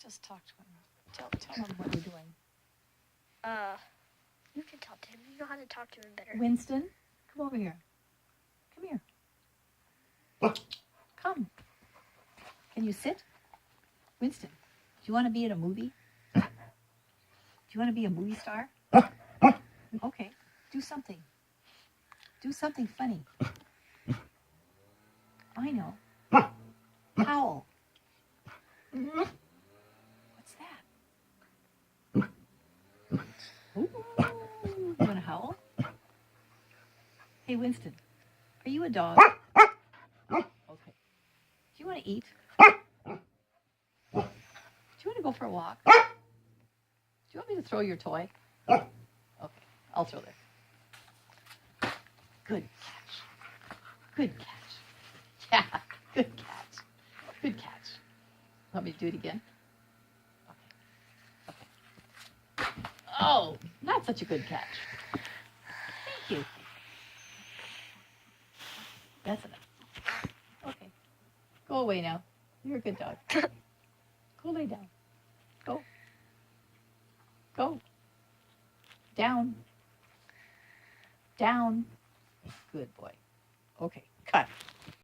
Just talk to him. Tell him what you're doing. You can talk to him. You know how to talk to him better. Winston, come over here. Come here. Come. Can you sit? Winston, do you want to be in a movie? Do you want to be a movie star? Okay, do something. Do something funny. I know. Howl. What's that? Ooh, you want to howl? Hey, Winston, are you a dog? Okay. Do you want to eat? Do you want to go for a walk? Do you want me to throw your toy? Okay, I'll throw this. Good catch. Good catch. Yeah, good catch. Good catch. Want me to do it again? Okay. Oh, not such a good catch. Thank you. That's enough. Okay. Go away now. You're a good dog. Go lay down. Go. Go. Down. Down. Good boy. Okay, cut.